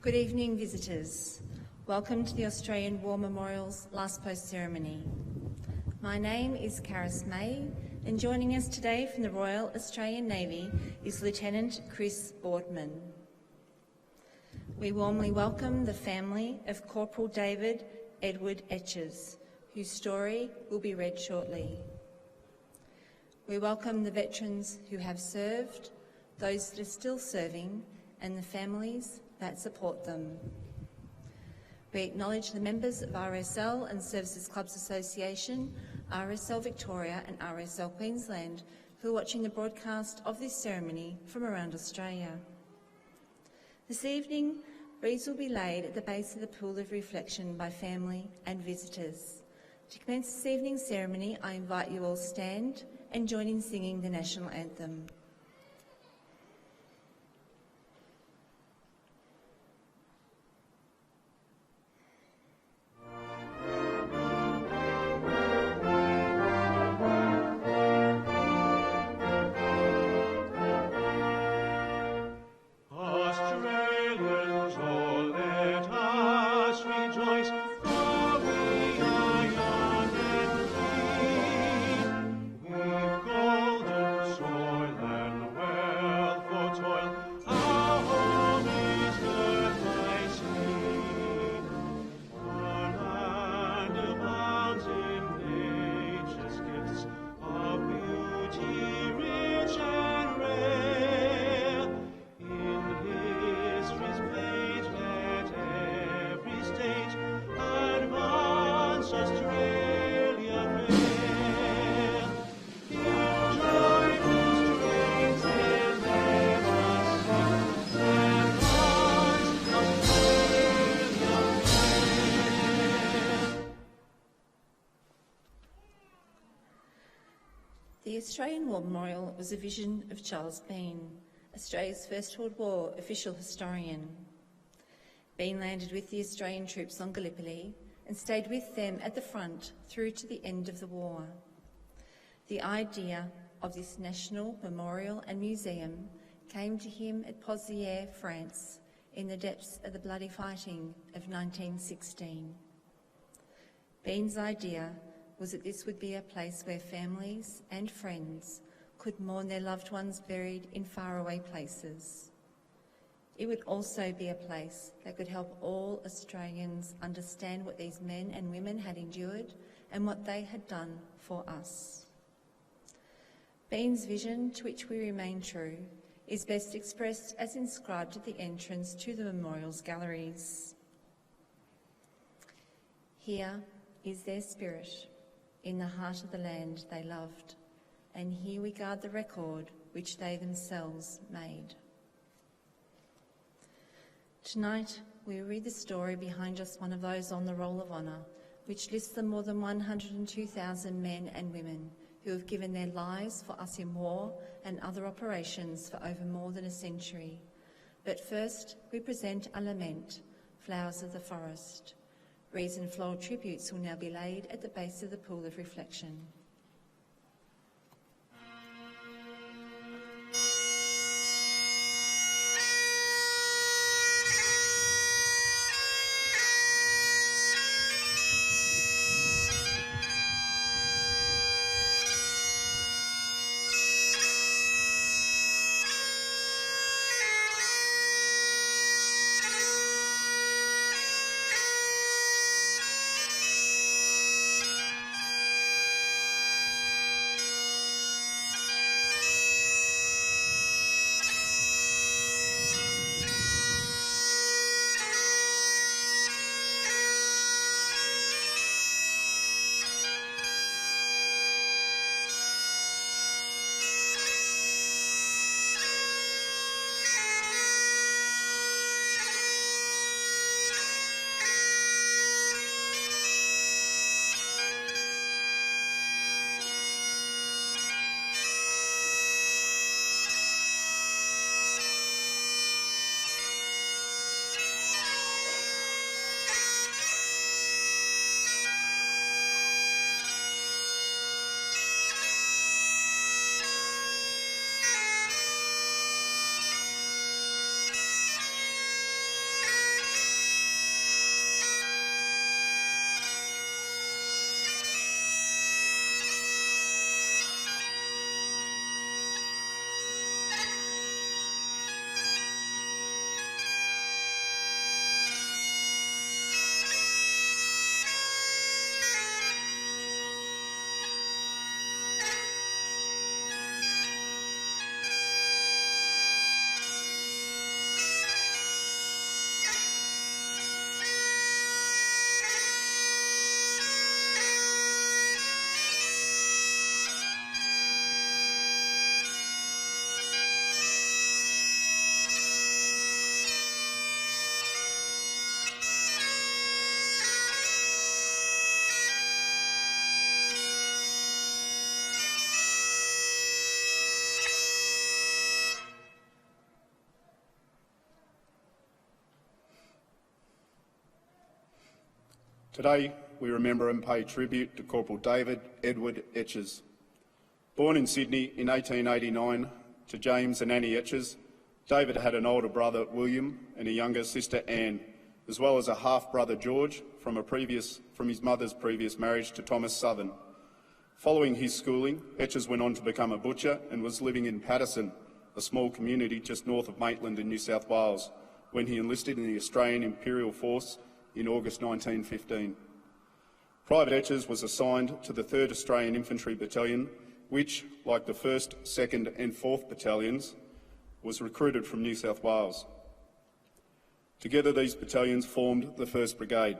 Good evening, visitors. Welcome to the Australian War Memorial's Last Post ceremony. My name is Karis May, and joining us today from the Royal Australian Navy is Lieutenant Chris Boardman. We warmly welcome the family of Corporal David Edward Etches, whose story will be read shortly. We welcome the veterans who have served, those that are still serving, and the families that support them. We acknowledge the members of RSL and Services Clubs Association, RSL Victoria and RSL Queensland who are watching the broadcast of this ceremony from around Australia. This evening, wreaths will be laid at the base of the Pool of Reflection by family and visitors. To commence this evening's ceremony, I invite you all stand and join in singing the National Anthem. The Australian War Memorial was a vision of Charles Bean, Australia's First World War official historian. Bean landed with the Australian troops on Gallipoli and stayed with them at the front through to the end of the war. The idea of this national memorial and museum came to him at Pozières, France, in the depths of the bloody fighting of 1916. Bean's idea was that this would be a place where families and friends could mourn their loved ones buried in faraway places. It would also be a place that could help all Australians understand what these men and women had endured and what they had done for us. Bean's vision, to which we remain true, is best expressed as inscribed at the entrance to the memorial's galleries. Here is their spirit, in the heart of the land they loved, and here we guard the record which they themselves made. Tonight, we read the story behind just one of those on the Roll of Honour, which lists the more than 102,000 men and women who have given their lives for us in war and other operations for over more than a century. But first, we present a lament, Flowers of the Forest. Wreaths and floral tributes will now be laid at the base of the Pool of Reflection. Today, we remember and pay tribute to Corporal David Edward Etches. Born in Sydney in 1889 to James and Annie Etches, David had an older brother, William, and a younger sister, Anne, as well as a half-brother, George, from his mother's previous marriage to Thomas Southern. Following his schooling, Etches went on to become a butcher and was living in Patterson, a small community just north of Maitland in New South Wales, when he enlisted in the Australian Imperial Force in August 1915. Private Etches was assigned to the 3rd Australian Infantry Battalion, which, like the 1st, 2nd and 4th Battalions, was recruited from New South Wales. Together these battalions formed the 1st Brigade.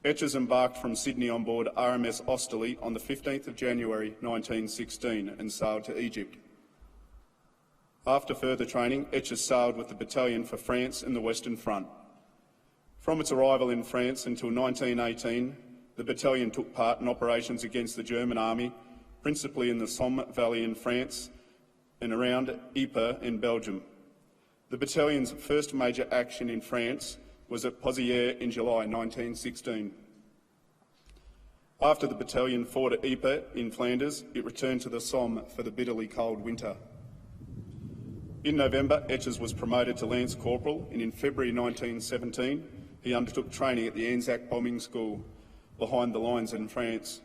Etches embarked from Sydney on board RMS Austerley on the 15th of January 1916 and sailed to Egypt. After further training, Etches sailed with the battalion for France and the Western Front. From its arrival in France until 1918, the battalion took part in operations against the German army, principally in the Somme Valley in France and around Ypres in Belgium. The battalion's first major action in France was at Pozières in July 1916. After the battalion fought at Ypres in Flanders, it returned to the Somme for the bitterly cold winter. In November, Etches was promoted to Lance Corporal, and in February 1917, he undertook training at the Anzac Bombing School behind the lines in France.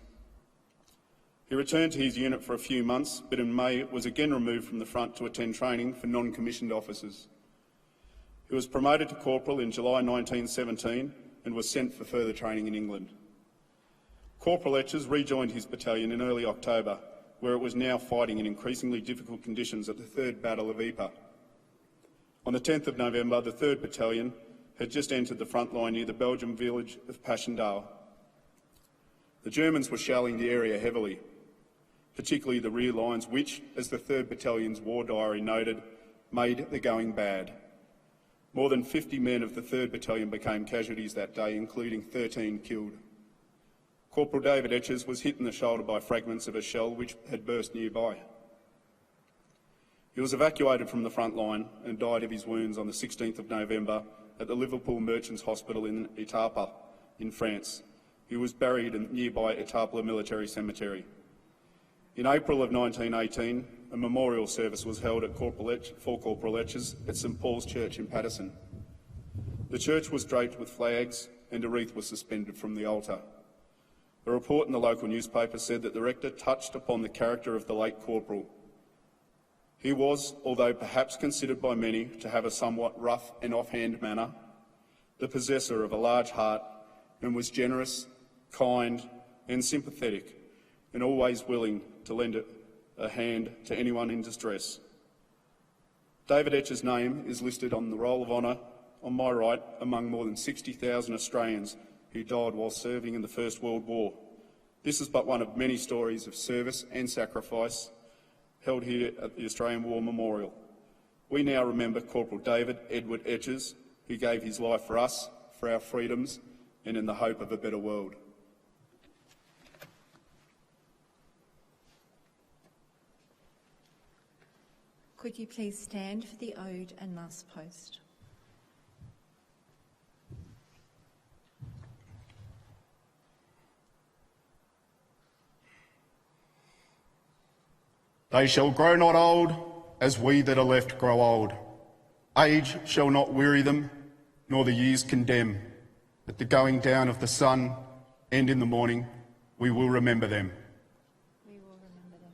He returned to his unit for a few months, but in May was again removed from the front to attend training for non-commissioned officers. He was promoted to Corporal in July 1917 and was sent for further training in England. Corporal Etches rejoined his battalion in early October, where it was now fighting in increasingly difficult conditions at the 3rd Battle of Ypres. On the 10th of November, the 3rd Battalion had just entered the front line near the Belgian village of Passchendaele. The Germans were shelling the area heavily, particularly the rear lines which, as the 3rd Battalion's war diary noted, made the going bad. More than 50 men of the 3rd Battalion became casualties that day, including 13 killed. Corporal David Etches was hit in the shoulder by fragments of a shell which had burst nearby. He was evacuated from the front line and died of his wounds on the 16th of November at the Liverpool Merchants Hospital in Étaples in France. He was buried in nearby Étaples Military Cemetery. In April of 1918, a memorial service was held for Corporal Etches at St Paul's Church in Patterson. The church was draped with flags and a wreath was suspended from the altar. A report in the local newspaper said that the rector touched upon the character of the late corporal. He was, although perhaps considered by many to have a somewhat rough and offhand manner, the possessor of a large heart and was generous, kind and sympathetic, and always willing to lend a hand to anyone in distress. David Etches' name is listed on the Roll of Honour on my right among more than 60,000 Australians who died while serving in the First World War. This is but one of many stories of service and sacrifice held here at the Australian War Memorial. We now remember Corporal David Edward Etches, who gave his life for us, for our freedoms, and in the hope of a better world. Could you please stand for the ode and last post? They shall grow not old, as we that are left grow old. Age shall not weary them, nor the years condemn. At the going down of the sun and in the morning, we will remember them. We will remember them.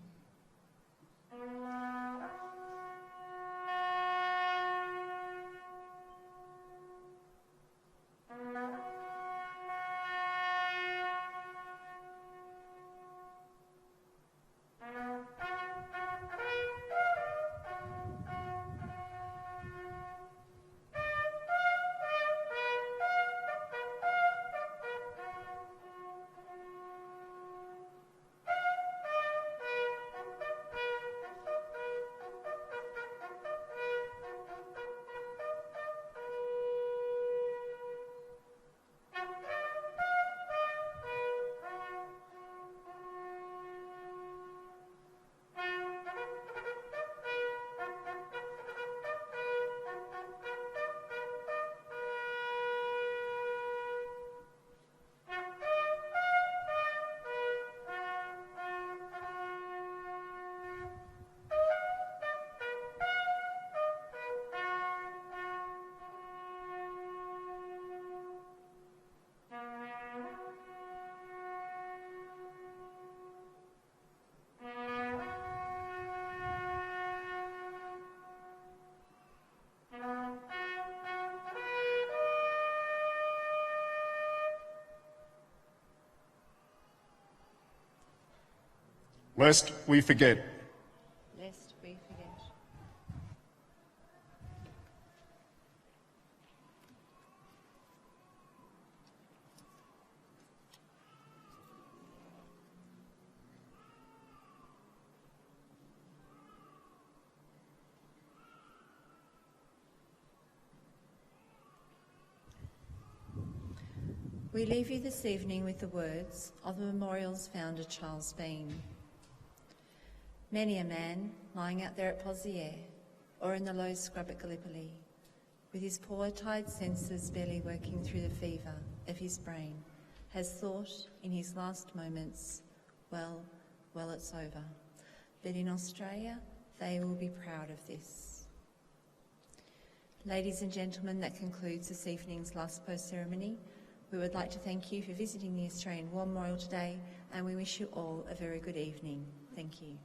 lest we forget. Lest we forget. We leave you this evening with the words of the memorial's founder, Charles Bean. Many a man lying out there at Pozières or in the low scrub at Gallipoli, with his poor tired senses barely working through the fever of his brain, has thought in his last moments, well, it's over. But in Australia, they will be proud of this. Ladies and gentlemen, that concludes this evening's last post ceremony. We would like to thank you for visiting the Australian War Memorial today, and we wish you all a very good evening. Thank you.